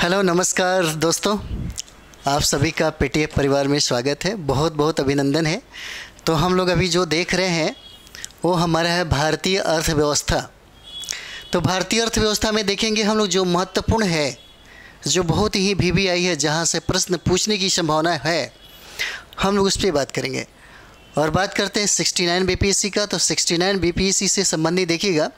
Hello, नमस्कार दोस्तों। आप सभी का पेटीएफ परिवार में स्वागत है। बहुत बहुत अभिनंदन है। तो हम लोग अभी जो देख रहे हैं वो हमारा है भारतीय अर्थव्यवस्था। तो भारतीय अर्थव्यवस्था में देखेंगे हम लोग जो महत्वपूर्ण है, जो बहुत ही वीवीआई है, जहाँ से प्रश्न पूछने की संभावना है, हम लोग उस पर बात करेंगे। और बात करते हैं 69 बीपीएससी का। तो 69 बीपीएससी से संबंधित देखिएगा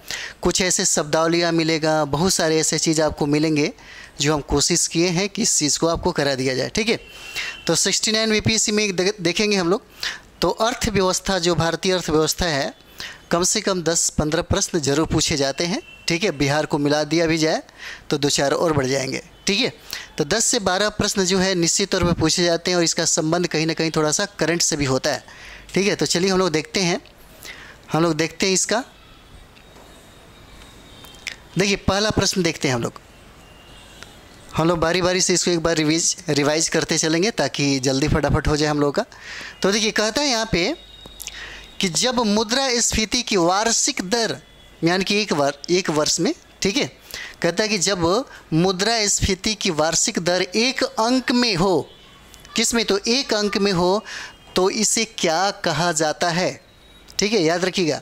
कुछ ऐसे शब्दावलियाँ मिलेगा, बहुत सारे ऐसे चीज़ आपको मिलेंगे जो हम कोशिश किए हैं कि इस चीज़ को आपको करा दिया जाए। ठीक है, तो 69 बीपीएससी में देखेंगे हम लोग। तो अर्थव्यवस्था, जो भारतीय अर्थव्यवस्था है, कम से कम 10-15 प्रश्न जरूर पूछे जाते हैं। ठीक है, बिहार को मिला दिया भी जाए तो 2-4 और बढ़ जाएंगे। ठीक है, तो 10 से 12 प्रश्न जो है निश्चित तौर पर पूछे जाते हैं और इसका संबंध कहीं ना कहीं थोड़ा सा करंट से भी होता है। ठीक है, तो चलिए हम लोग देखते हैं इसका। देखिए, पहला प्रश्न देखते हैं हम लोग बारी बारी से इसको एक बार रिवाइज करते चलेंगे ताकि जल्दी फटाफट हो जाए हम लोग का। तो देखिए, कहता है यहाँ पे कि जब मुद्रास्फीति की वार्षिक दर, यानी कि एक वर्ष में, ठीक है, कहता है कि जब मुद्रास्फीति की वार्षिक दर एक अंक में हो, किस में? तो एक अंक में हो, तो इसे क्या कहा जाता है? ठीक है, याद रखिएगा।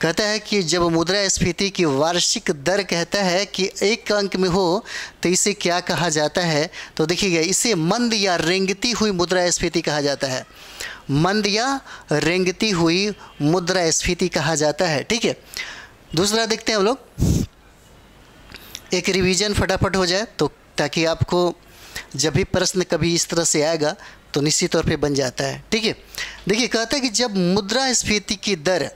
कहता है कि जब मुद्रास्फीति की वार्षिक दर कहता है कि एक अंक में हो तो इसे क्या कहा जाता है? तो देखिएगा, इसे मंद या रेंगती हुई मुद्रास्फीति कहा जाता है। मंद या रेंगती हुई मुद्रास्फीति कहा जाता है। ठीक है, दूसरा देखते हैं हम लोग, एक रिवीजन फटाफट हो जाए तो, ताकि आपको जब भी प्रश्न कभी इस तरह से आएगा तो निश्चित तौर पे बन जाता है। ठीक है, देखिए, कहता है कि जब मुद्रास्फीति की दर,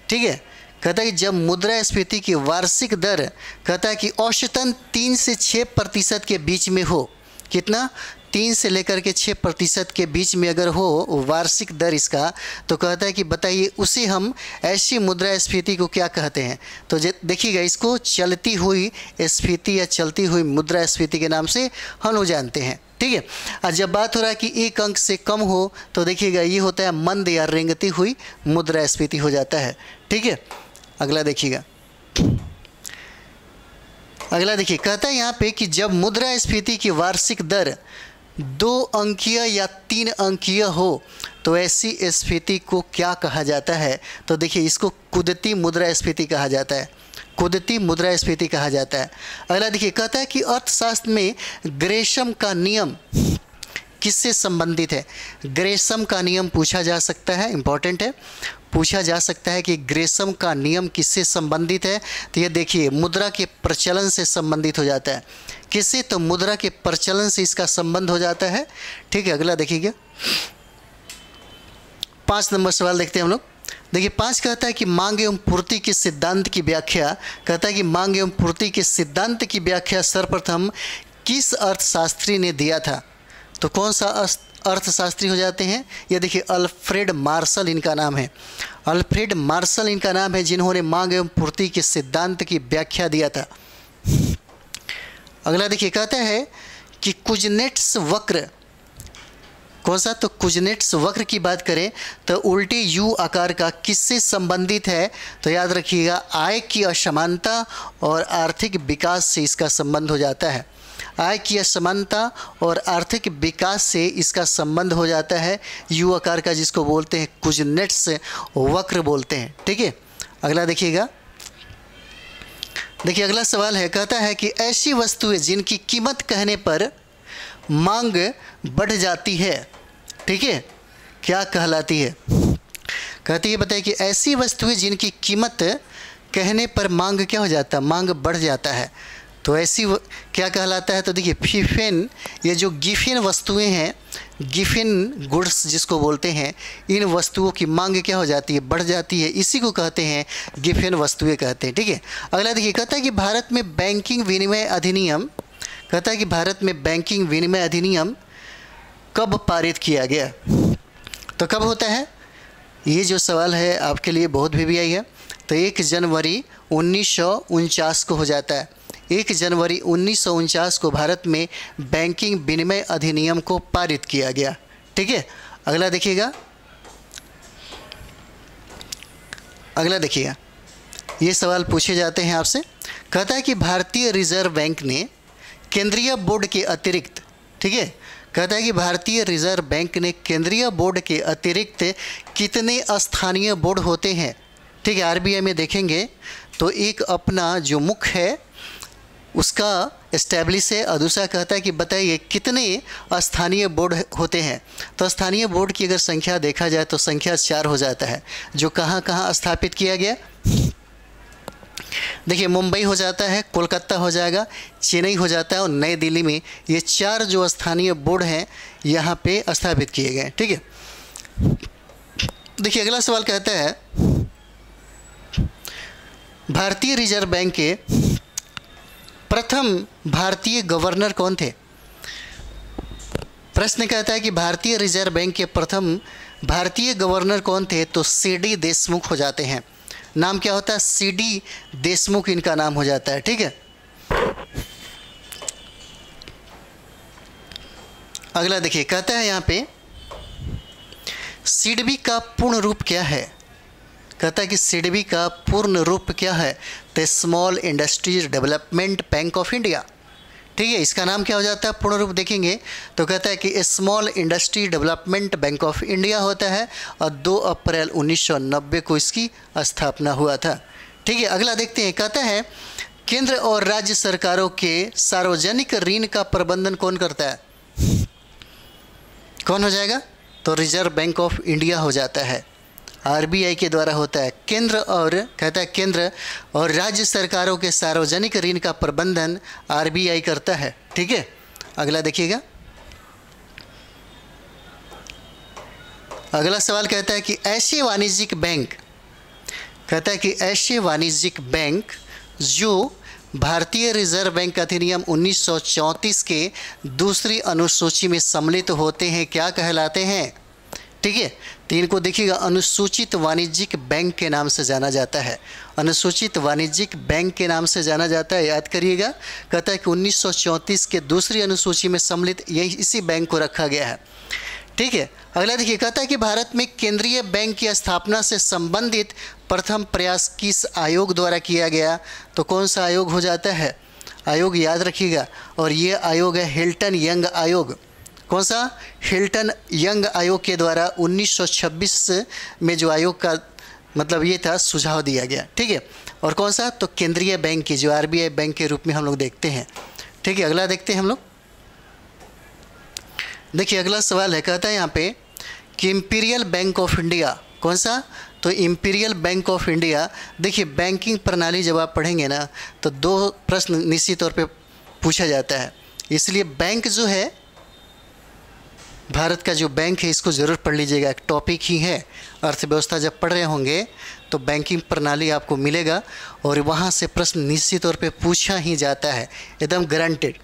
ठीक है, कहता है कि जब मुद्रास्फीति की वार्षिक दर, कहता है कि औसतन 3 से 6% के बीच में हो। कितना? 3 से लेकर के 6% के बीच में अगर हो वार्षिक दर इसका, तो कहता है कि बताइए उसे हम ऐसी मुद्रास्फीति को क्या कहते हैं? तो देखिएगा, इसको चलती हुई स्फीति या चलती हुई मुद्रास्फीति के नाम से हम लोग जानते हैं। ठीक है, और जब बात हो रहा है कि एक अंक से कम हो, तो देखिएगा ये होता है मंद या रेंगती हुई मुद्रास्फीति हो जाता है। ठीक है, अगला देखिएगा। अगला देखिए, कहता है यहाँ पे कि जब मुद्रास्फीति की वार्षिक दर 2 अंकीय या 3 अंकीय हो, तो ऐसी स्फीति को क्या कहा जाता है? तो देखिए, इसको कुदरती मुद्रास्फीति कहा जाता है। कुदरती मुद्रास्फीति कहा जाता है। अगला देखिए, कहता है कि अर्थशास्त्र में ग्रेशम का नियम किससे संबंधित है? ग्रेशम का नियम पूछा जा सकता है, इंपॉर्टेंट है, पूछा जा सकता है कि ग्रेशम का नियम किससे संबंधित है? तो ये देखिए, मुद्रा के प्रचलन से संबंधित हो जाता है। किससे? तो मुद्रा के प्रचलन से इसका संबंध हो जाता है। ठीक है, अगला देखिएगा, 5 नंबर सवाल देखते हैं हम लोग। देखिए, 5 कहता है कि मांग एवं पूर्ति के सिद्धांत की व्याख्या, कहता है कि मांग एवं पूर्ति के सिद्धांत की व्याख्या सर्वप्रथम किस अर्थशास्त्री ने दिया था? तो कौन सा अर्थशास्त्री हो जाते हैं? ये देखिए, अल्फ्रेड मार्शल इनका नाम है। अल्फ्रेड मार्शल इनका नाम है, जिन्होंने मांग एवं पूर्ति के सिद्धांत की व्याख्या दिया था। अगला देखिए, कहता है कि कुजनेट्स वक्र, कौन सा? तो कुजनेट्स वक्र की बात करें तो उल्टे यू आकार का किससे संबंधित है? तो याद रखिएगा, आय की असमानता और आर्थिक विकास से इसका संबंध हो जाता है। आय की असमानता और आर्थिक विकास से इसका संबंध हो जाता है। यू आकार का जिसको बोलते हैं कुजनेट्स वक्र बोलते हैं। ठीक है, अगला देखिएगा। देखिए, अगला सवाल है, कहता है कि ऐसी वस्तुएं जिनकी कीमत कहने पर मांग बढ़ जाती है, ठीक है, क्या कहलाती है? कहती है, बताइए कि ऐसी वस्तुएं जिनकी कीमत कहने पर मांग क्या हो जाता है? मांग बढ़ जाता है। तो ऐसी क्या कहलाता है? तो देखिए, फिफिन, ये जो गिफिन वस्तुएं हैं, गिफिन गुड्स जिसको बोलते हैं, इन वस्तुओं की मांग क्या हो जाती है? बढ़ जाती है। इसी को कहते हैं गिफिन वस्तुएं कहते हैं। ठीक है, अगला देखिए, कहता है कि भारत में बैंकिंग विनिमय अधिनियम, कहता है कि भारत में बैंकिंग विनिमय अधिनियम कब पारित किया गया? तो कब होता है? ये जो सवाल है आपके लिए बहुत वीवीआई है। तो 1 जनवरी 1949 को हो जाता है। 1 जनवरी 1949 को भारत में बैंकिंग विनिमय अधिनियम को पारित किया गया। ठीक है, अगला देखिएगा। अगला देखिएगा, ये सवाल पूछे जाते हैं आपसे। कहता है कि भारतीय रिजर्व बैंक ने केंद्रीय बोर्ड के अतिरिक्त, ठीक है, कहता है कि भारतीय रिजर्व बैंक ने केंद्रीय बोर्ड के अतिरिक्त कितने स्थानीय बोर्ड होते हैं। ठीक है, आरबीआई में देखेंगे तो एक अपना जो मुख्य है उसका एस्टैब्लिश है और दूसरा कहता है कि बताइए कितने स्थानीय बोर्ड होते हैं। तो स्थानीय बोर्ड की अगर संख्या देखा जाए तो संख्या 4 हो जाता है, जो कहाँ कहाँ स्थापित किया गया। देखिए, मुंबई हो जाता है, कोलकाता हो जाएगा, चेन्नई हो जाता है और नई दिल्ली में ये 4 जो स्थानीय बोर्ड हैं यहाँ पे स्थापित किए गए। ठीक है, देखिए अगला सवाल कहता है भारतीय रिजर्व बैंक के प्रथम भारतीय गवर्नर कौन थे। प्रश्न कहता है कि भारतीय रिजर्व बैंक के प्रथम भारतीय गवर्नर कौन थे, तो सीडी देशमुख हो जाते हैं। नाम क्या होता है, सीडी देशमुख इनका नाम हो जाता है। ठीक है, अगला देखिए कहता है यहाँ पे सिडबी का पूर्ण रूप क्या है। कहता है कि सिडबी का पूर्ण रूप क्या है, the small industries development bank of India. ठीक है, इसका नाम क्या हो जाता है पूर्ण रूप देखेंगे तो कहता है कि small industry development bank of India होता है और 2 अप्रैल 1990 को इसकी स्थापना हुआ था। ठीक है, अगला देखते हैं, कहता है केंद्र और राज्य सरकारों के सार्वजनिक ऋण का प्रबंधन कौन करता है। कौन हो जाएगा, तो रिजर्व बैंक ऑफ इंडिया हो जाता है, आरबीआई के द्वारा होता है। केंद्र और कहता है केंद्र और राज्य सरकारों के सार्वजनिक ऋण का प्रबंधन आरबीआई करता है। ठीक है, अगला देखिएगा, अगला सवाल कहता है कि ऐसे वाणिज्यिक बैंक, कहता है कि ऐसे वाणिज्यिक बैंक जो भारतीय रिजर्व बैंक अधिनियम 1934 के दूसरी अनुसूची में सम्मिलित होते हैं क्या कहलाते हैं। ठीक है, तो इनको देखिएगा अनुसूचित वाणिज्यिक बैंक के नाम से जाना जाता है, अनुसूचित वाणिज्यिक बैंक के नाम से जाना जाता है, याद करिएगा। कहता है कि 1934 के दूसरी अनुसूची में सम्मिलित यही इसी बैंक को रखा गया है। ठीक है, अगला देखिए, कहता है कि भारत में केंद्रीय बैंक की स्थापना से संबंधित प्रथम प्रयास किस आयोग द्वारा किया गया, तो कौन सा आयोग हो जाता है, आयोग याद रखिएगा, और ये आयोग है हिल्टन यंग आयोग। कौन सा, हिल्टन यंग आयोग के द्वारा 1926 में जो आयोग का मतलब ये था सुझाव दिया गया। ठीक है, और कौन सा, तो केंद्रीय बैंक की जो आरबीआई बैंक के रूप में हम लोग देखते हैं। ठीक है, अगला देखते हैं हम लोग, देखिए अगला सवाल है, कहता है यहाँ पे कि इंपीरियल बैंक ऑफ इंडिया, कौन सा, तो इंपीरियल बैंक ऑफ इंडिया। देखिए बैंकिंग प्रणाली जब आप पढ़ेंगे ना तो 2 प्रश्न निश्चित तौर पे पूछा जाता है, इसलिए बैंक जो है भारत का जो बैंक है इसको ज़रूर पढ़ लीजिएगा, एक टॉपिक ही है। अर्थव्यवस्था जब पढ़ रहे होंगे तो बैंकिंग प्रणाली आपको मिलेगा और वहाँ से प्रश्न निश्चित तौर पे पूछा ही जाता है, एकदम गारंटेड।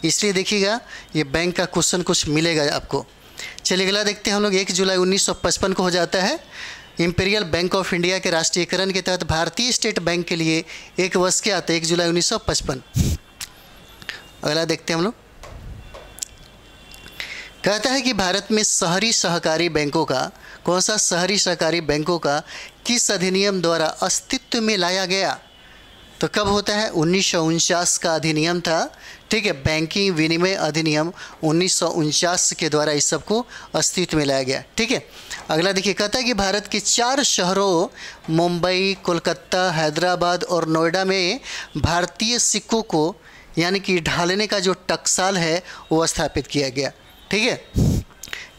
इसलिए देखिएगा ये बैंक का क्वेश्चन कुछ मिलेगा आपको। चलिए अगला देखते हैं हम लोग, 1 जुलाई 1955 को हो जाता है इंपीरियल बैंक ऑफ इंडिया के राष्ट्रीयकरण के तहत भारतीय स्टेट बैंक के लिए एक वर्ष क्या आता है, 1 जुलाई 1955। अगला देखते हैं हम लोग, कहता है कि भारत में शहरी सहकारी बैंकों का, कौन सा, शहरी सहकारी बैंकों का किस अधिनियम द्वारा अस्तित्व में लाया गया, तो कब होता है, 1949 का अधिनियम था। ठीक है, बैंकिंग विनिमय अधिनियम 1949 के द्वारा इस सबको अस्तित्व में लाया गया। ठीक है, अगला देखिए, कहता है कि भारत के 4 शहरों मुंबई, कोलकाता, हैदराबाद और नोएडा में भारतीय सिक्कों को यानी कि ढालने का जो टकसाल है वो स्थापित किया गया। ठीक है,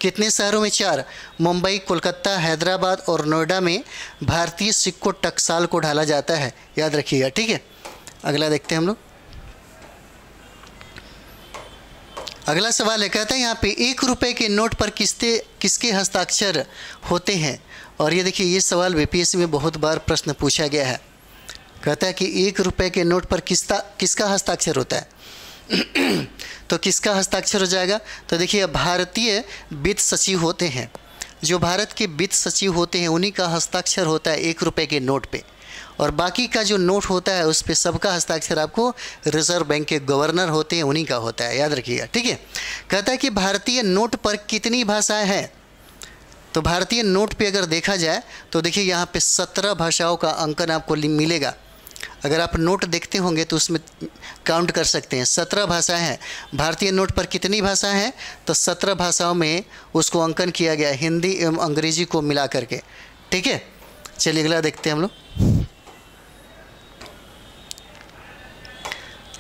कितने शहरों में, 4, मुंबई, कोलकाता, हैदराबाद और नोएडा में भारतीय सिक्को टकसाल को ढाला जाता है, याद रखिएगा। ठीक है, अगला देखते हैं हम लोग, अगला सवाल है, कहता है यहाँ पे 1 रुपये के नोट पर किसके हस्ताक्षर होते हैं, और ये देखिए ये सवाल बीपीएससी में बहुत बार प्रश्न पूछा गया है। कहता है कि 1 रुपये के नोट पर किसका हस्ताक्षर होता है तो किसका हस्ताक्षर हो जाएगा, तो देखिए भारतीय वित्त सचिव होते हैं, जो भारत के वित्त सचिव होते हैं उन्हीं का हस्ताक्षर होता है 1 रुपये के नोट पे, और बाकी का जो नोट होता है उस पे सबका हस्ताक्षर आपको रिजर्व बैंक के गवर्नर होते हैं उन्हीं का होता है, याद रखिएगा। ठीक है, कहता है कि भारतीय नोट पर कितनी भाषाएं हैं, तो भारतीय नोट पे अगर देखा जाए तो देखिए यहाँ पे 17 भाषाओं का अंकन आपको मिलेगा। अगर आप नोट देखते होंगे तो उसमें काउंट कर सकते हैं, 17 भाषाएं हैं। भारतीय नोट पर कितनी भाषाएं हैं? तो 17 भाषाओं में उसको अंकन किया गया, हिंदी एवं अंग्रेजी को मिला करके। ठीक है, चलिए अगला देखते हैं हम लोग।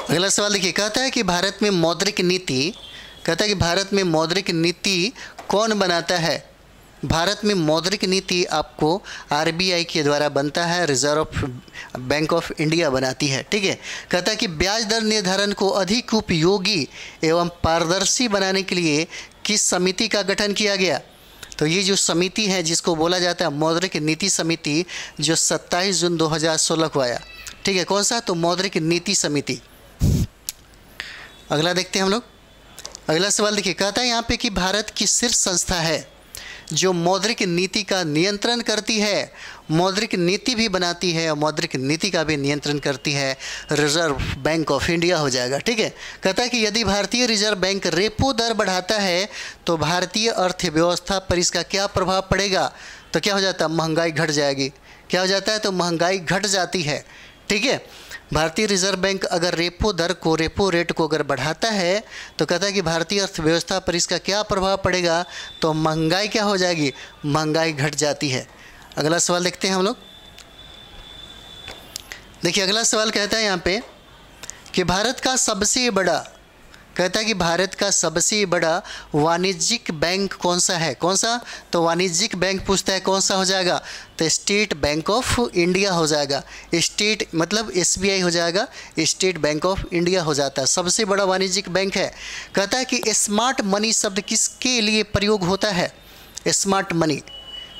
अगला सवाल देखिए, कहता है कि भारत में मौद्रिक नीति, कहता है कि भारत में मौद्रिक नीति कौन बनाता है? भारत में मौद्रिक नीति आपको आरबीआई के द्वारा बनता है, रिजर्व बैंक ऑफ इंडिया बनाती है। ठीक है, कहता है कि ब्याज दर निर्धारण को अधिक उपयोगी एवं पारदर्शी बनाने के लिए किस समिति का गठन किया गया? तो ये जो समिति है जिसको बोला जाता है मौद्रिक नीति समिति, जो 27 जून 2016 को आया। ठीक है, कौन सा? तो मौद्रिक नीति समिति। अगला देखते हैं हम लोग। अगला सवाल देखिए, कहता है यहाँ पे कि भारत की शीर्ष संस्था है जो मौद्रिक नीति का नियंत्रण करती है, मौद्रिक नीति भी बनाती है और मौद्रिक नीति का भी नियंत्रण करती है, रिजर्व बैंक ऑफ इंडिया हो जाएगा। ठीक है, कहता है कि यदि भारतीय रिजर्व बैंक रेपो दर बढ़ाता है तो भारतीय अर्थव्यवस्था पर इसका क्या प्रभाव पड़ेगा? तो क्या हो जाता है? महंगाई घट जाएगी। क्या हो जाता है? तो महंगाई घट जाती है। ठीक है, भारतीय रिजर्व बैंक अगर रेपो दर को, रेपो रेट को अगर बढ़ाता है तो कहता है कि भारतीय अर्थव्यवस्था पर इसका क्या प्रभाव पड़ेगा? तो महंगाई क्या हो जाएगी? महंगाई घट जाती है। अगला सवाल देखते हैं हम लोग। देखिए अगला सवाल कहता है यहाँ पे कि भारत का सबसे बड़ा, कहता है कि भारत का सबसे बड़ा वाणिज्यिक बैंक कौन सा है? कौन सा? तो वाणिज्यिक बैंक पूछता है, कौन सा हो जाएगा? तो स्टेट बैंक ऑफ इंडिया हो जाएगा। स्टेट मतलब एसबीआई हो जाएगा, स्टेट बैंक ऑफ इंडिया हो जाता है, सबसे बड़ा वाणिज्यिक बैंक है। कहता है कि स्मार्ट मनी शब्द किसके लिए प्रयोग होता है? Smart money.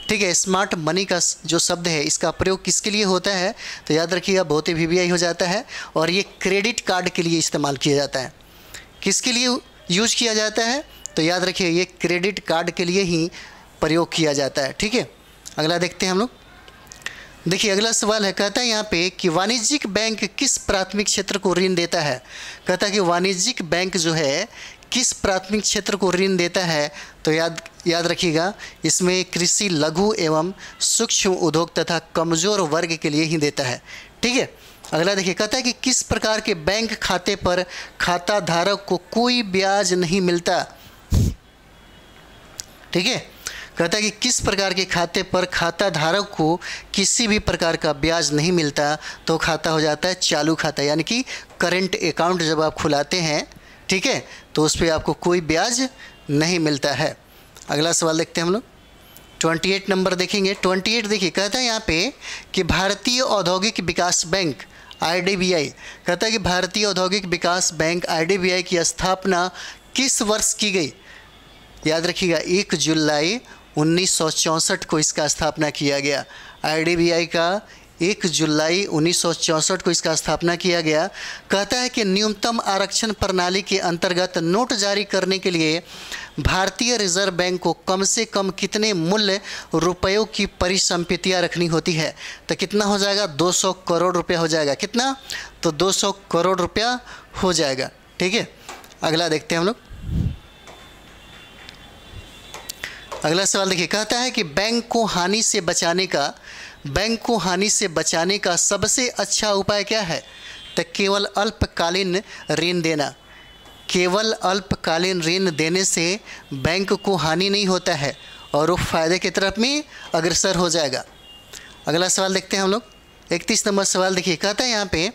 ठीक है, स्मार्ट मनी का जो शब्द है इसका प्रयोग किसके लिए होता है? तो याद रखिएगा भौतिक वीबीआई हो जाता है, और ये क्रेडिट कार्ड के लिए इस्तेमाल किया जाता है। किसके लिए यूज किया जाता है? तो याद रखिए ये क्रेडिट कार्ड के लिए ही प्रयोग किया जाता है। ठीक है, अगला देखते हैं हम लोग। देखिए अगला सवाल है, कहता है यहाँ पे कि वाणिज्यिक बैंक किस प्राथमिक क्षेत्र को ऋण देता है? कहता है कि वाणिज्यिक बैंक जो है किस प्राथमिक क्षेत्र को ऋण देता है? तो याद रखिएगा इसमें कृषि, लघु एवं सूक्ष्म उद्योग तथा कमज़ोर वर्ग के लिए ही देता है। ठीक है, अगला देखिए, कहता है कि किस प्रकार के बैंक खाते पर खाता धारक को कोई ब्याज नहीं मिलता? ठीक है, कहता है कि किस प्रकार के खाते पर खाता धारक को किसी भी प्रकार का ब्याज नहीं मिलता? तो खाता हो जाता है चालू खाता, यानी कि करेंट अकाउंट जब आप खुलाते हैं, ठीक है, तो उस पर आपको कोई ब्याज नहीं मिलता है। अगला सवाल देखते हैं हम लोग। 28 नंबर देखेंगे। 28 देखिए, कहता है यहाँ पे कि भारतीय औद्योगिक विकास बैंक आईडीबीआई, कहता है कि भारतीय औद्योगिक विकास बैंक आईडीबीआई की स्थापना किस वर्ष की गई? याद रखिएगा 1 जुलाई 1964 को इसका स्थापना किया गया। आईडीबीआई का 1 जुलाई 1964 को इसका स्थापना किया गया। कहता है कि न्यूनतम आरक्षण प्रणाली के अंतर्गत नोट जारी करने के लिए भारतीय रिजर्व बैंक को कम से कम कितने मूल्य रुपयों की परिसंपत्तियां रखनी होती है? तो कितना हो जाएगा? 200 करोड़ रुपया हो जाएगा। कितना? तो 200 करोड़ रुपया हो जाएगा। ठीक है, अगला देखते हैं हम लोग। अगला सवाल देखिए, कहता है कि बैंक को हानि से बचाने का सबसे अच्छा उपाय क्या है? तो केवल अल्पकालीन ऋण देना। केवल अल्पकालीन ऋण देने से बैंक को हानि नहीं होता है और वो फायदे की तरफ में अग्रसर हो जाएगा। अगला सवाल देखते हैं हम लोग। 31 नंबर सवाल देखिए, कहता है यहाँ पे,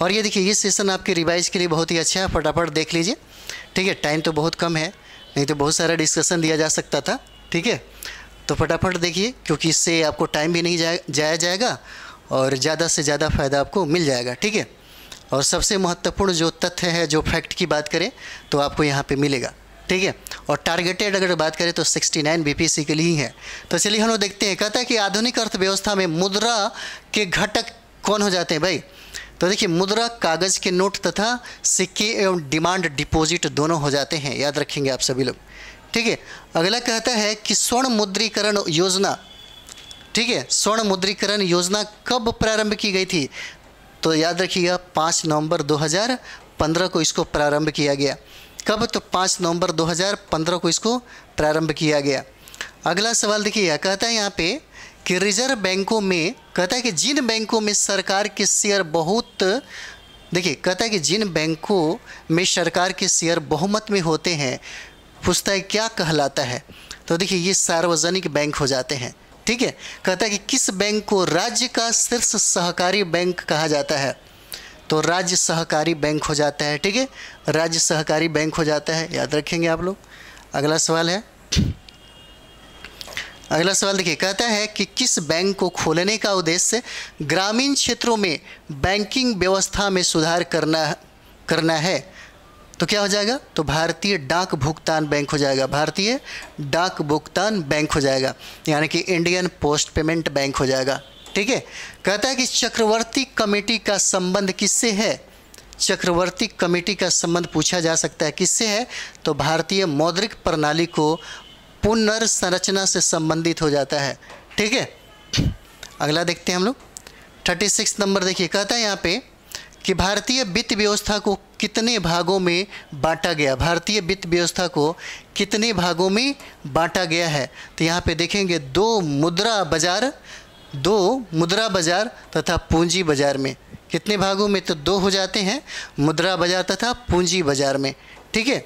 और ये देखिए ये सेशन आपके रिवाइज के लिए बहुत ही अच्छा है, फटाफट देख लीजिए। ठीक है, टाइम तो बहुत कम है, नहीं तो बहुत सारा डिस्कशन दिया जा सकता था। ठीक है, तो फटाफट देखिए क्योंकि इससे आपको टाइम भी नहीं जाया जाएगा और ज़्यादा से ज़्यादा फ़ायदा आपको मिल जाएगा। ठीक है, और सबसे महत्वपूर्ण जो तथ्य है, जो फैक्ट की बात करें तो आपको यहाँ पे मिलेगा। ठीक है, और टारगेटेड अगर बात करें तो 69 बीपीएससी के लिए ही है। तो चलिए हम लोग देखते हैं। कहता है कि आधुनिक अर्थव्यवस्था में मुद्रा के घटक कौन हो जाते हैं भाई? तो देखिए मुद्रा कागज़ के नोट तथा सिक्के एवं डिमांड डिपॉजिट दोनों हो जाते हैं, याद रखेंगे आप सभी लोग। ठीक है, अगला कहता है कि स्वर्ण मुद्रीकरण योजना, ठीक है, स्वर्ण मुद्रीकरण योजना कब प्रारंभ की गई थी? तो याद रखिएगा 5 नवंबर 2015 को इसको प्रारंभ किया गया। कब? तो 5 नवंबर 2015 को इसको प्रारंभ किया गया। अगला सवाल देखिए, कहता है यहाँ पे कि रिजर्व बैंकों में, कहता है कि जिन बैंकों में सरकार के शेयर बहुत, देखिए कहता है कि जिन बैंकों में सरकार के शेयर बहुमत में होते हैं, पूछता है क्या कहलाता है। तो देखिए ये सार्वजनिक बैंक हो जाते हैं। ठीक है, कहता है कि किस बैंक को राज्य का शीर्ष सहकारी बैंक कहा जाता है। तो राज्य सहकारी बैंक हो जाता है। ठीक है, राज्य सहकारी बैंक हो जाता है, याद रखेंगे आप लोग। अगला सवाल है, अगला सवाल देखिए, कहता है कि किस बैंक को खोलने का उद्देश्य ग्रामीण क्षेत्रों में बैंकिंग व्यवस्था में सुधार करना है। तो क्या हो जाएगा, तो भारतीय डाक भुगतान बैंक हो जाएगा, भारतीय डाक भुगतान बैंक हो जाएगा, यानी कि इंडियन पोस्ट पेमेंट बैंक हो जाएगा। ठीक है, कहता है कि चक्रवर्ती कमेटी का संबंध किससे है। चक्रवर्ती कमेटी का संबंध पूछा जा सकता है, किससे है, तो भारतीय मौद्रिक प्रणाली को पुनर्संरचना से संबंधित हो जाता है। ठीक है, अगला देखते हैं हम लोग 36 नंबर। देखिए कहता है यहाँ पे कि भारतीय वित्त व्यवस्था को कितने भागों में बांटा गया, भारतीय वित्त व्यवस्था को कितने भागों में बांटा गया है। तो यहाँ पे देखेंगे दो मुद्रा बाजार तथा पूंजी बाजार में। कितने भागों में, तो दो हो जाते हैं, मुद्रा बाजार तथा पूंजी बाजार में। ठीक है,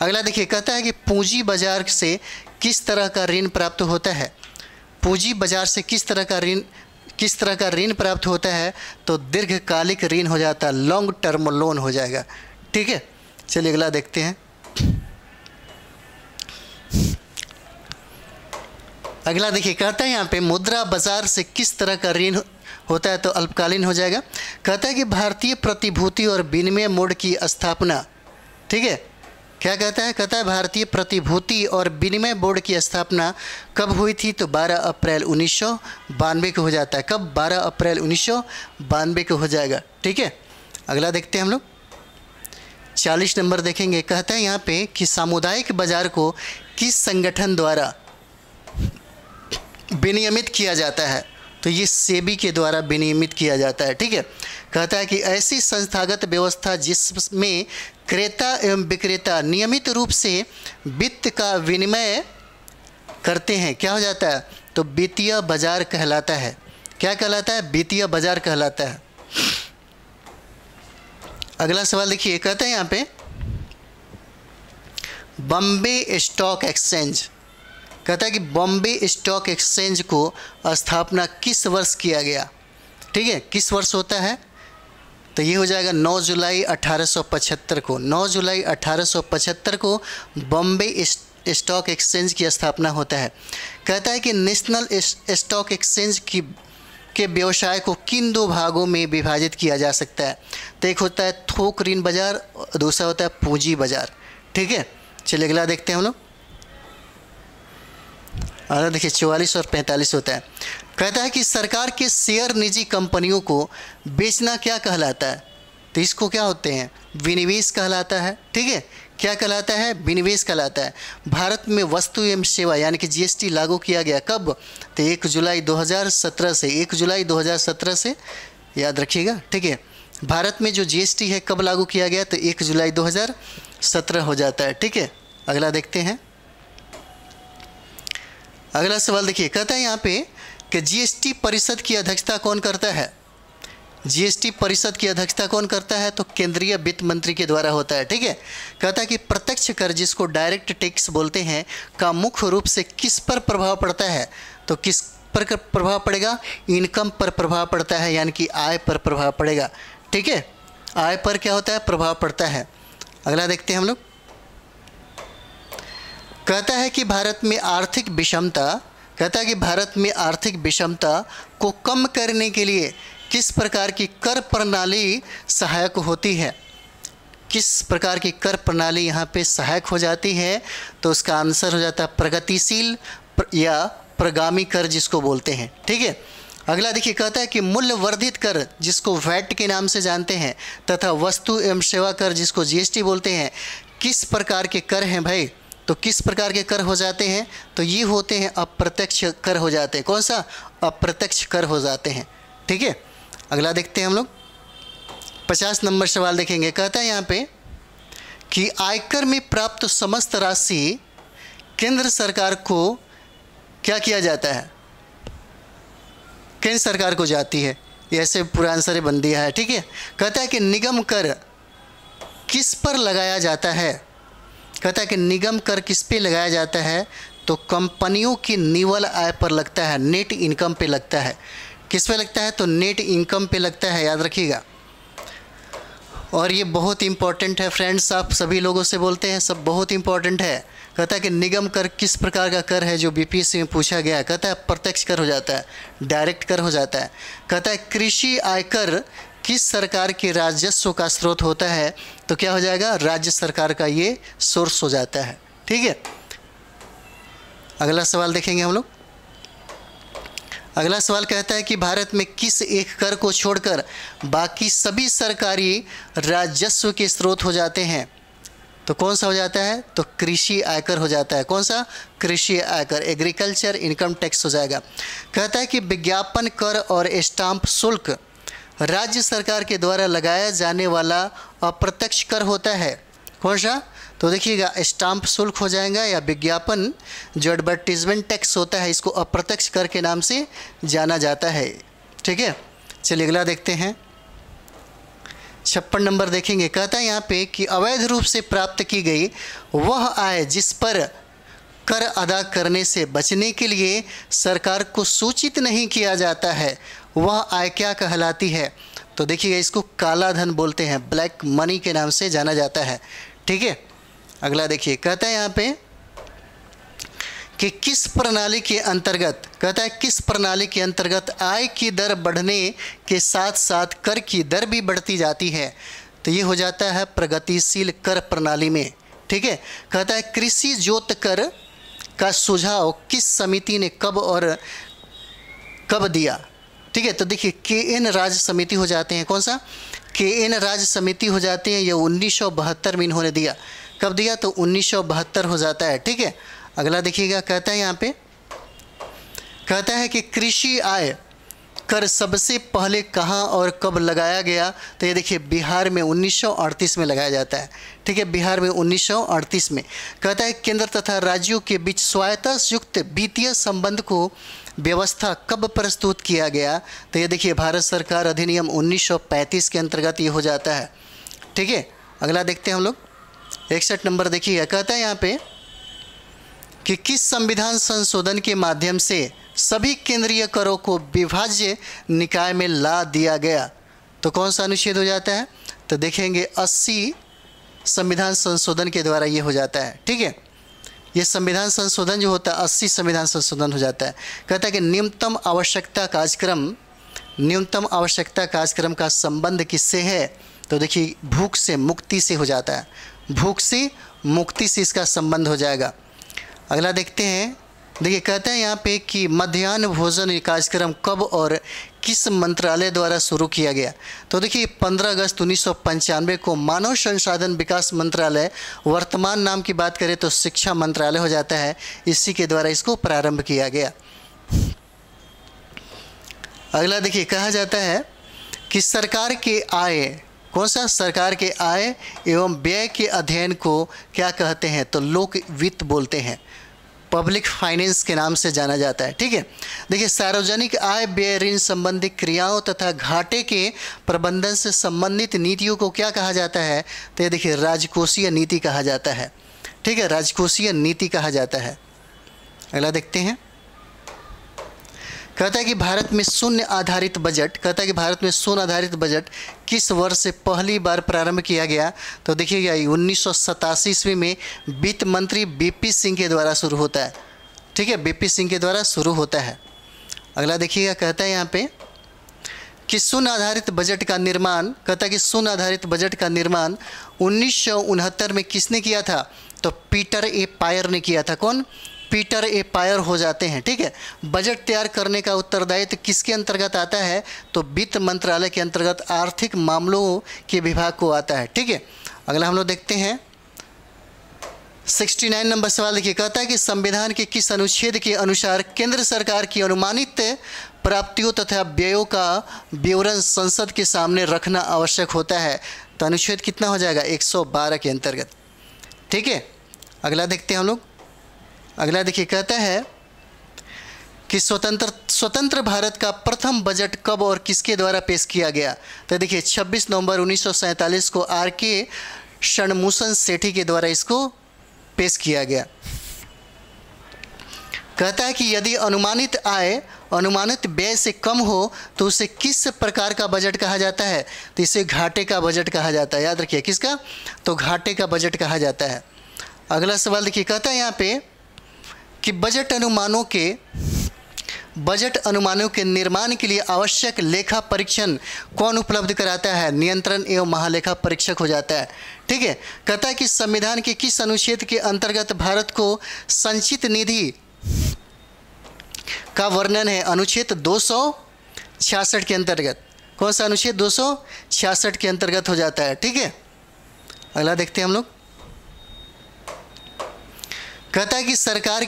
अगला देखिए कहता है कि पूंजी बाजार से किस तरह का ऋण प्राप्त होता है। पूंजी बाजार से किस तरह का ऋण प्राप्त होता है, तो दीर्घकालिक ऋण हो जाता है, लॉन्ग टर्म लोन हो जाएगा। ठीक है, चलिए अगला देखते हैं। अगला देखिए कहता है यहाँ पे मुद्रा बाजार से किस तरह का ऋण होता है, तो अल्पकालीन हो जाएगा। कहता है कि भारतीय प्रतिभूति और विनिमय बोर्ड की स्थापना, ठीक है, क्या कहता है, कहता है भारतीय प्रतिभूति और विनिमय बोर्ड की स्थापना कब हुई थी, तो 12 अप्रैल 1992 को हो जाता है। कब, 12 अप्रैल 1992 को हो जाएगा। ठीक है, अगला देखते हैं हम लोग 40 नंबर देखेंगे। कहता है यहाँ पे कि सामुदायिक बाजार को किस संगठन द्वारा विनियमित किया जाता है, तो ये सेबी के द्वारा विनियमित किया जाता है। ठीक है, कहता है कि ऐसी संस्थागत व्यवस्था जिसमें क्रेता एवं विक्रेता नियमित रूप से वित्त का विनिमय करते हैं, क्या हो जाता है, तो वित्तीय बाजार कहलाता है। क्या कहलाता है, वित्तीय बाजार कहलाता है। अगला सवाल देखिए, कहता है यहाँ पे बॉम्बे स्टॉक एक्सचेंज, कहता है कि बॉम्बे स्टॉक एक्सचेंज को स्थापना किस वर्ष किया गया। ठीक है, किस वर्ष होता है, तो ये हो जाएगा 9 जुलाई 1875 को। 9 जुलाई 1875 को बॉम्बे स्टॉक एक्सचेंज की स्थापना होता है। कहता है कि नेशनल स्टॉक एक्सचेंज के व्यवसाय को किन दो भागों में विभाजित किया जा सकता है, तो एक होता है थोक ऋण बाजार, दूसरा होता है पूंजी बाजार। ठीक है, चलिए अगला देखते हैं हम लोग। अगला देखिए 44 और 45 होता है। कहता है कि सरकार के शेयर निजी कंपनियों को बेचना क्या कहलाता है, तो इसको क्या होते हैं, विनिवेश कहलाता है। ठीक है, क्या कहलाता है, विनिवेश कहलाता है। भारत में वस्तु एवं सेवा यानी कि जीएसटी लागू किया गया कब, तो 1 जुलाई 2017 से, 1 जुलाई 2017 से, याद रखिएगा। ठीक है, भारत में जो जीएसटी है कब लागू किया गया, तो 1 जुलाई 2017 हो जाता है। ठीक है, अगला देखते हैं। अगला सवाल देखिए, कहता है यहाँ पे कि जीएसटी परिषद की अध्यक्षता कौन करता है। जीएसटी परिषद की अध्यक्षता कौन करता है, तो केंद्रीय वित्त मंत्री के द्वारा होता है। ठीक है, कहता है कि प्रत्यक्ष कर जिसको डायरेक्ट टैक्स बोलते हैं का मुख्य रूप से किस पर प्रभाव पड़ता है, तो किस पर प्रभाव पड़ेगा, इनकम पर प्रभाव पड़ता है, यानी कि आय पर प्रभाव पड़ेगा। ठीक है, आय पर क्या होता है, प्रभाव पड़ता है। अगला देखते हैं हम लोग। कहता है कि भारत में आर्थिक विषमता को कम करने के लिए किस प्रकार की कर प्रणाली सहायक होती है। किस प्रकार की कर प्रणाली यहाँ पे सहायक हो जाती है, तो उसका आंसर हो जाता है प्रगतिशील या प्रगामी कर जिसको बोलते हैं। ठीक है, अगला देखिए, कहता है कि मूल्य वर्धित कर जिसको वैट के नाम से जानते हैं तथा वस्तु एवं सेवा कर जिसको जीएसटी बोलते हैं, किस प्रकार के कर हैं भाई, तो किस प्रकार के कर हो जाते हैं, तो ये होते हैं अप्रत्यक्ष कर हो जाते हैं। कौन सा, अप्रत्यक्ष कर हो जाते हैं। ठीक है, अगला देखते हैं हम लोग 50 नंबर सवाल देखेंगे। कहता है यहाँ पे कि आयकर में प्राप्त समस्त राशि केंद्र सरकार को क्या किया जाता है? केंद्र सरकार को जाती है। ये ऐसे पूरा आंसर बन दिया है, ठीक है। कहता है कि निगम कर किस पर लगाया जाता है? कहता है कि निगम कर किस पे लगाया जाता है? तो कंपनियों की निवल आय पर लगता है, नेट इनकम पे लगता है। किस पे लगता है? तो नेट इनकम पे लगता है, याद रखिएगा। और ये बहुत इंपॉर्टेंट है फ्रेंड्स, आप सभी लोगों से बोलते हैं, सब बहुत इंपॉर्टेंट है। कहता है कि निगम कर किस प्रकार का कर है जो बीपीएससी में पूछा गया है? कहता है प्रत्यक्ष कर हो जाता है, डायरेक्ट कर हो जाता है। कहता है कृषि आयकर किस सरकार के राजस्व का स्रोत होता है? तो क्या हो जाएगा? राज्य सरकार का ये सोर्स हो जाता है, ठीक है। अगला सवाल देखेंगे हम लोग। अगला सवाल कहता है कि भारत में किस एक कर को छोड़कर बाकी सभी सरकारी राजस्व के स्रोत हो जाते हैं? तो कौन सा हो जाता है? तो कृषि आयकर हो जाता है। कौन सा? कृषि आयकर, एग्रीकल्चर इनकम टैक्स हो जाएगा। कहता है कि विज्ञापन कर और स्टाम्प शुल्क राज्य सरकार के द्वारा लगाया जाने वाला अप्रत्यक्ष कर होता है। कौन सा? तो देखिएगा, स्टाम्प शुल्क हो जाएगा, या विज्ञापन जो एडवर्टीजमेंट टैक्स होता है, इसको अप्रत्यक्ष कर के नाम से जाना जाता है, ठीक है। चलिए अगला देखते हैं। 56 नंबर देखेंगे। कहता है यहाँ पे कि अवैध रूप से प्राप्त की गई वह आय जिस पर कर अदा करने से बचने के लिए सरकार को सूचित नहीं किया जाता है, वह आय क्या कहलाती है? तो देखिए, इसको काला धन बोलते हैं, ब्लैक मनी के नाम से जाना जाता है, ठीक है। अगला देखिए, कहता है यहाँ पे कि किस प्रणाली के अंतर्गत, कहता है किस प्रणाली के अंतर्गत आय की दर बढ़ने के साथ साथ कर की दर भी बढ़ती जाती है? तो ये हो जाता है प्रगतिशील कर प्रणाली में, ठीक है। कहता है कृषि जोत कर का सुझाव किस समिति ने कब और कब दिया? ठीक है, तो देखिए KN राज्य समिति हो जाते हैं। कौन सा? KN राज्य समिति हो जाते हैं। ये 1972 में इन्होंने दिया। कब दिया? तो 1972 हो जाता है, ठीक है। अगला देखिएगा, कहता है यहाँ पे, कहता है कि कृषि आय कर सबसे पहले कहाँ और कब लगाया गया? तो ये देखिए, बिहार में 1938 में लगाया जाता है, ठीक है। बिहार में 1938 में। कहता है केंद्र तथा राज्यों के बीच स्वायत्ता युक्त वित्तीय संबंध को व्यवस्था कब प्रस्तुत किया गया? तो ये देखिए, भारत सरकार अधिनियम 1935 के अंतर्गत ये हो जाता है, ठीक है। अगला देखते हैं हम लोग। 61 नंबर देखिए, कहता है यहाँ पे कि किस संविधान संशोधन के माध्यम से सभी केंद्रीय करों को विभाज्य निकाय में ला दिया गया? तो कौन सा अनुच्छेद हो जाता है? तो देखेंगे 80 संविधान संशोधन के द्वारा ये हो जाता है, ठीक है। ये संविधान संशोधन जो होता है 80 संविधान संशोधन हो जाता है। कहता है कि न्यूनतम आवश्यकता कार्यक्रम का संबंध किससे है? तो देखिए, भूख से मुक्ति से हो जाता है, भूख से मुक्ति से इसका संबंध हो जाएगा। अगला देखते हैं। देखिए, कहते हैं यहाँ पे कि मध्याह्न भोजन कार्यक्रम कब और किस मंत्रालय द्वारा शुरू किया गया? तो देखिए, 15 अगस्त 1995 को मानव संसाधन विकास मंत्रालय, वर्तमान नाम की बात करें तो शिक्षा मंत्रालय हो जाता है, इसी के द्वारा इसको प्रारंभ किया गया। अगला देखिए, कहा जाता है कि सरकार के आय, कौन सा? सरकार के आय एवं व्यय के अध्ययन को क्या कहते हैं? तो लोक वित्त बोलते हैं, पब्लिक फाइनेंस के नाम से जाना जाता है, ठीक है। देखिए, सार्वजनिक आय व्यय ऋण संबंधी क्रियाओं तथा घाटे के प्रबंधन से संबंधित नीतियों को क्या कहा जाता है? तो ये देखिए, राजकोषीय नीति कहा जाता है, ठीक है, राजकोषीय नीति कहा जाता है। अगला देखते हैं। कहता है कि भारत में शून्य आधारित बजट, कहता है कि भारत में शून्य आधारित बजट किस वर्ष से पहली बार प्रारंभ किया गया? तो देखिएगा, 1987 ईस्वी में वित्त मंत्री BP सिंह के द्वारा शुरू होता है, ठीक है, BP सिंह के द्वारा शुरू होता है। अगला देखिएगा, कहता है यहाँ पे कि शून्य आधारित बजट का निर्माण, कहता है कि शून्य आधारित बजट का निर्माण 1969 में किसने किया था? तो पीटर ए पायर ने किया था। कौन? पीटर ए पायर हो जाते हैं, ठीक है। बजट तैयार करने का उत्तरदायित्व किसके अंतर्गत आता है? तो वित्त मंत्रालय के अंतर्गत आर्थिक मामलों के विभाग को आता है, ठीक है। अगला हम लोग देखते हैं 69 नंबर सवाल। देखिए, कहता है कि संविधान के किस अनुच्छेद के अनुसार केंद्र सरकार की अनुमानित प्राप्तियों तथा व्ययों का विवरण संसद के सामने रखना आवश्यक होता है? तो अनुच्छेद कितना हो जाएगा? 112 के अंतर्गत, ठीक है। अगला देखते हैं हम लोग। अगला देखिए, कहता है कि स्वतंत्र भारत का प्रथम बजट कब और किसके द्वारा पेश किया गया? तो देखिए 26 नवंबर 1947 को आर.के. षणमुगम सेठी के द्वारा इसको पेश किया गया। कहता है कि यदि अनुमानित आय अनुमानित व्यय से कम हो तो उसे किस प्रकार का बजट कहा जाता है? तो इसे घाटे का बजट कहा जाता है। याद रखिए किसका? तो घाटे का बजट कहा जाता है। अगला सवाल देखिए, कहता है यहाँ पे कि बजट अनुमानों के निर्माण के लिए आवश्यक लेखा परीक्षण कौन उपलब्ध कराता है? नियंत्रण एवं महालेखा परीक्षक हो जाता है। ठीक है। कहता है कि संविधान के किस अनुच्छेद के अंतर्गत भारत को संचित निधि का वर्णन है? अनुच्छेद 266 के अंतर्गत। कौन सा अनुच्छेद? 266 के अंतर्गत हो जाता है। ठीक है। अगला देखते हैं हम लोग। कहता है कि सरकार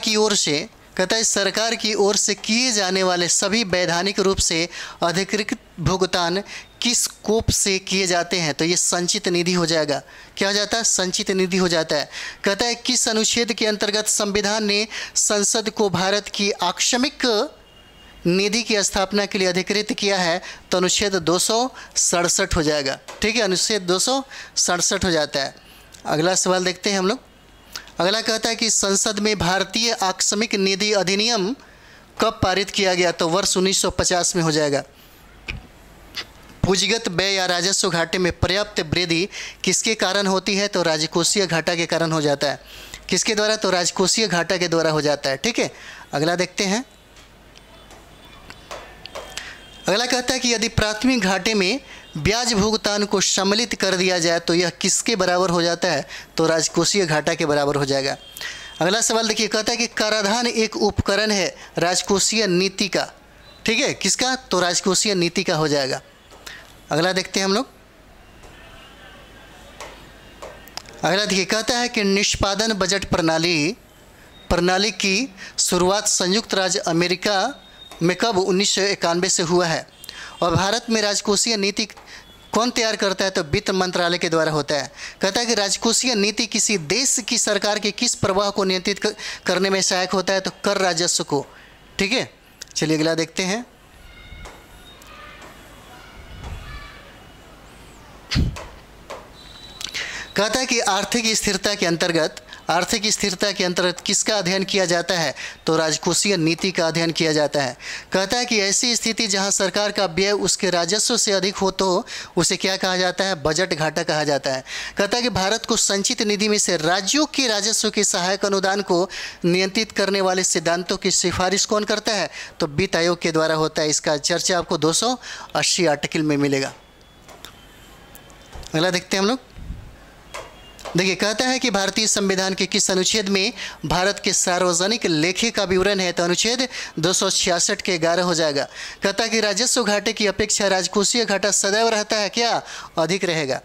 की ओर से किए जाने वाले सभी वैधानिक रूप से अधिकृत भुगतान किस कोप से किए जाते हैं? तो ये संचित निधि हो जाएगा। क्या हो जाता है? संचित निधि हो जाता है। कहता है किस अनुच्छेद के अंतर्गत संविधान ने संसद को भारत की आकस्मिक निधि की स्थापना के लिए अधिकृत किया है? तो अनुच्छेद 267 हो जाएगा। ठीक है, अनुच्छेद 267 हो जाता है। अगला सवाल देखते हैं हम लोग। अगला कहता है कि संसद में भारतीय आकस्मिक निधि अधिनियम कब पारित किया गया? तो वर्ष 1950 में हो जाएगा। पूंजीगत व्यय या राजस्व घाटे में पर्याप्त वृद्धि किसके कारण होती है? तो राजकोषीय घाटा के कारण हो जाता है। किसके द्वारा? तो राजकोषीय घाटा के द्वारा हो जाता है। ठीक है। अगला देखते हैं। अगला कहता है कि यदि प्राथमिक घाटे में ब्याज भुगतान को सम्मिलित कर दिया जाए तो यह किसके बराबर हो जाता है? तो राजकोषीय घाटा के बराबर हो जाएगा। अगला सवाल देखिए, कहता है कि कराधान एक उपकरण है राजकोषीय नीति का। ठीक है, किसका? तो राजकोषीय नीति का हो जाएगा। अगला देखते हैं हम लोग। अगला देखिए, कहता है कि निष्पादन बजट प्रणाली की शुरुआत संयुक्त राज्य अमेरिका में कब? 1991 से हुआ है। और भारत में राजकोषीय नीति कौन तैयार करता है? तो वित्त मंत्रालय के द्वारा होता है। कहता है कि राजकोषीय नीति किसी देश की सरकार के किस प्रवाह को नियंत्रित करने में सहायक होता है? तो कर राजस्व को। ठीक है। चलिए अगला देखते हैं। कहता है कि आर्थिक स्थिरता के अंतर्गत किसका अध्ययन किया जाता है? तो राजकोषीय नीति का अध्ययन किया जाता है। कहता है कि ऐसी स्थिति जहां सरकार का व्यय उसके राजस्व से अधिक हो तो उसे क्या कहा जाता है? बजट घाटा कहा जाता है। कहता है कि भारत को संचित निधि में से राज्यों के राजस्व के सहायक अनुदान को नियंत्रित करने वाले सिद्धांतों की सिफारिश कौन करता है? तो वित्त आयोग के द्वारा होता है। इसका चर्चा आपको 280 आर्टिकल में मिलेगा। अगला देखते हैं हम लोग। देखिए, कहता है कि भारतीय संविधान के किस अनुच्छेद में भारत के सार्वजनिक लेखे का विवरण है? तो अनुच्छेद 266 के 11 हो जाएगा। कहता है कि राजस्व घाटे की अपेक्षा राजकोषीय घाटा सदैव रहता है क्या? अधिक रहेगा।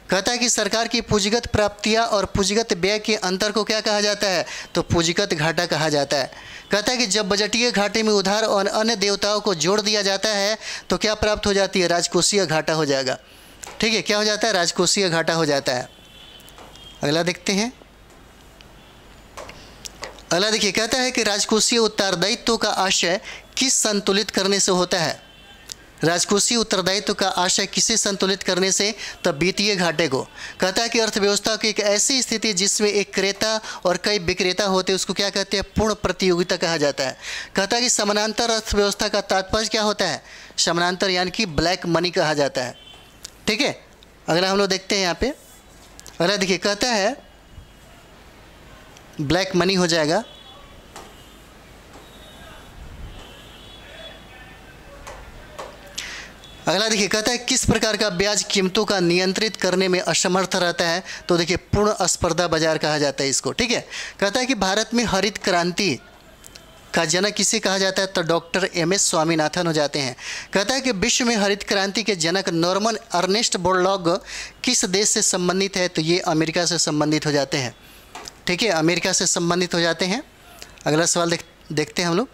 कहता है कि सरकार की पूंजीगत प्राप्तियां और पूंजीगत व्यय के अंतर को क्या कहा जाता है? तो पूंजीगत घाटा कहा जाता है। कहता है कि जब बजटीय घाटे में उधार और अन्य देयताओं को जोड़ दिया जाता है तो क्या प्राप्त हो जाती है? राजकोषीय घाटा हो जाएगा। ठीक है, क्या हो जाता है? राजकोषीय घाटा हो जाता है। अगला देखते हैं। अगला देखिए, कहता है कि राजकोषीय उत्तरदायित्व का आशय किस संतुलित करने से होता है? राजकोषीय उत्तरदायित्व का आशय किसे संतुलित करने से? तो वित्तीय घाटे को। कहता है कि अर्थव्यवस्था की एक ऐसी स्थिति जिसमें एक क्रेता और कई विक्रेता होते हैं उसको क्या कहते हैं? पूर्ण प्रतियोगिता कहा जाता है। कहता है कि समानांतर अर्थव्यवस्था का तात्पर्य क्या होता है? समानांतर यानी कि ब्लैक मनी कहा जाता है। ठीक है। अगला हम लोग देखते हैं यहाँ पे। अगला देखिए, कहता है ब्लैक मनी हो जाएगा। अगला देखिए, कहता है किस प्रकार का ब्याज कीमतों का नियंत्रित करने में असमर्थ रहता है? तो देखिए पूर्ण स्पर्धा बाजार कहा जाता है इसको। ठीक है। कहता है कि भारत में हरित क्रांति का जनक किसे कहा जाता है? तो डॉक्टर एम.एस. स्वामीनाथन हो जाते हैं। कहता है कि विश्व में हरित क्रांति के जनक नॉर्मन अर्नेस्ट बोरलॉग किस देश से संबंधित है? तो ये अमेरिका से संबंधित हो जाते हैं। ठीक है, अमेरिका से संबंधित हो जाते हैं। अगला सवाल देखते हैं हम लोग।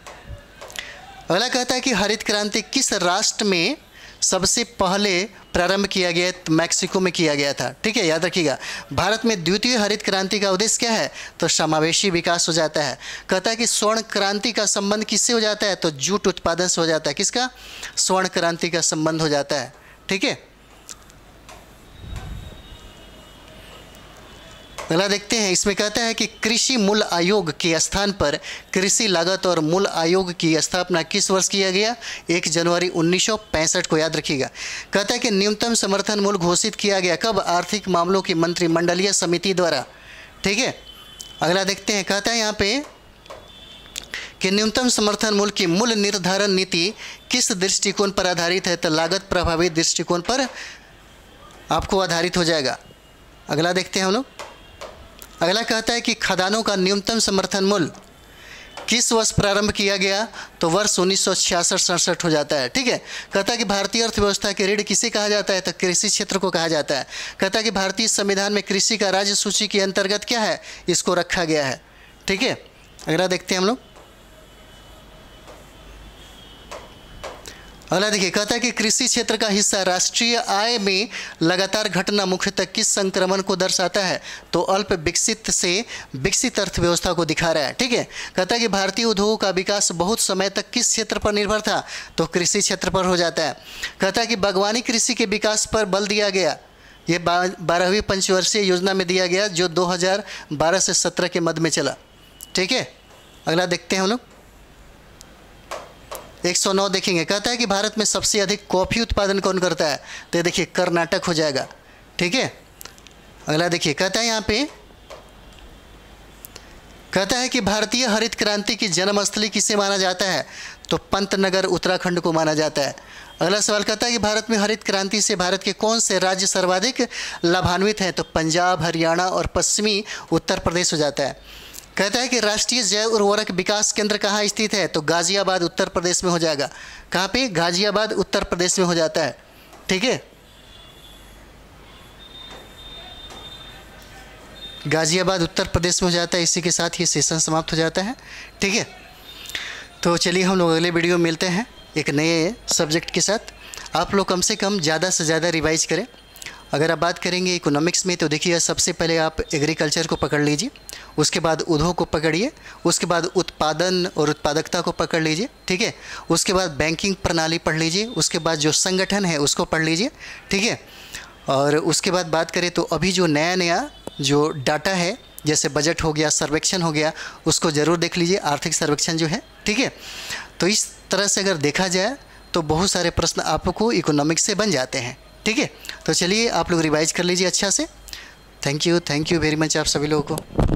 अगला कहता है कि हरित क्रांति किस राष्ट्र में सबसे पहले प्रारंभ किया गया तो मैक्सिको में किया गया था। ठीक है, याद रखिएगा। भारत में द्वितीय हरित क्रांति का उद्देश्य क्या है? तो समावेशी विकास हो जाता है। कहता है कि स्वर्ण क्रांति का संबंध किससे हो जाता है? तो जूट उत्पादन से हो जाता है। किसका? स्वर्ण क्रांति का संबंध हो जाता है। ठीक है, अगला देखते हैं। इसमें कहता है कि कृषि मूल्य आयोग के स्थान पर कृषि लागत और मूल्य आयोग की स्थापना किस वर्ष किया गया? 1 जनवरी 1965 को, याद रखिएगा। कहता है कि न्यूनतम समर्थन मूल्य घोषित किया गया कब? आर्थिक मामलों की मंत्रिमंडलीय समिति द्वारा। ठीक है, अगला देखते हैं। कहता है यहाँ पे कि न्यूनतम समर्थन मूल्य की मूल्य निर्धारण नीति किस दृष्टिकोण पर आधारित है? तो लागत प्रभावी दृष्टिकोण पर आपको आधारित हो जाएगा। अगला देखते हैं हम लोग। अगला कहता है कि खदानों का न्यूनतम समर्थन मूल्य किस वर्ष प्रारंभ किया गया? तो वर्ष 1966-67 हो जाता है। ठीक है, कहता है कि भारतीय अर्थव्यवस्था के रीढ़ किसे कहा जाता है? तो कृषि क्षेत्र को कहा जाता है। कहता है कि भारतीय संविधान में कृषि का राज्य सूची के अंतर्गत क्या है? इसको रखा गया है। ठीक है, अगला देखते हैं हम लोग। अगला देखिए, कहता है कि कृषि क्षेत्र का हिस्सा राष्ट्रीय आय में लगातार घटना मुख्यतः किस संक्रमण को दर्शाता है? तो अल्प विकसित से विकसित अर्थव्यवस्था को दिखा रहा है। ठीक है, कहता है कि भारतीय उद्योगों का विकास बहुत समय तक किस क्षेत्र पर निर्भर था? तो कृषि क्षेत्र पर हो जाता है। कहता है कि बागवानी कृषि के विकास पर बल दिया गया। ये 12वीं पंचवर्षीय योजना में दिया गया, जो 2012 से 17 के मध्य में चला। ठीक है, अगला देखते हैं हम लोग। 109 देखेंगे। कहता है कि भारत में सबसे अधिक कॉफ़ी उत्पादन कौन करता है? तो ये देखिए कर्नाटक हो जाएगा। ठीक है, अगला देखिए। कहता है यहाँ पे, कहता है कि भारतीय हरित क्रांति की जन्मस्थली किसे माना जाता है? तो पंतनगर उत्तराखंड को माना जाता है। अगला सवाल कहता है कि भारत में हरित क्रांति से भारत के कौन से राज्य सर्वाधिक लाभान्वित हैं? तो पंजाब, हरियाणा और पश्चिमी उत्तर प्रदेश हो जाता है। कहता है कि राष्ट्रीय जैव उर्वरक विकास केंद्र कहाँ स्थित है? तो गाजियाबाद उत्तर प्रदेश में हो जाएगा। कहाँ पे? गाजियाबाद उत्तर प्रदेश में हो जाता है। ठीक है, गाजियाबाद उत्तर प्रदेश में हो जाता है। इसी के साथ ये सेशन समाप्त हो जाता है। ठीक है, तो चलिए हम लोग अगले वीडियो में मिलते हैं एक नए सब्जेक्ट के साथ। आप लोग कम से कम ज़्यादा से ज़्यादा रिवाइज करें। अगर आप बात करेंगे इकोनॉमिक्स में, तो देखिए सबसे पहले आप एग्रीकल्चर को पकड़ लीजिए, उसके बाद उद्योग को पकड़िए, उसके बाद उत्पादन और उत्पादकता को पकड़ लीजिए। ठीक है, उसके बाद बैंकिंग प्रणाली पढ़ लीजिए, उसके बाद जो संगठन है उसको पढ़ लीजिए। ठीक है, और उसके बाद बात करें तो अभी जो नया जो डाटा है, जैसे बजट हो गया, सर्वेक्षण हो गया, उसको ज़रूर देख लीजिए, आर्थिक सर्वेक्षण जो है। ठीक है, तो इस तरह से अगर देखा जाए तो बहुत सारे प्रश्न आपको इकोनॉमिक्स से बन जाते हैं। ठीक है, तो चलिए आप लोग रिवाइज कर लीजिए अच्छा से। थैंक यू वेरी मच आप सभी लोगों को।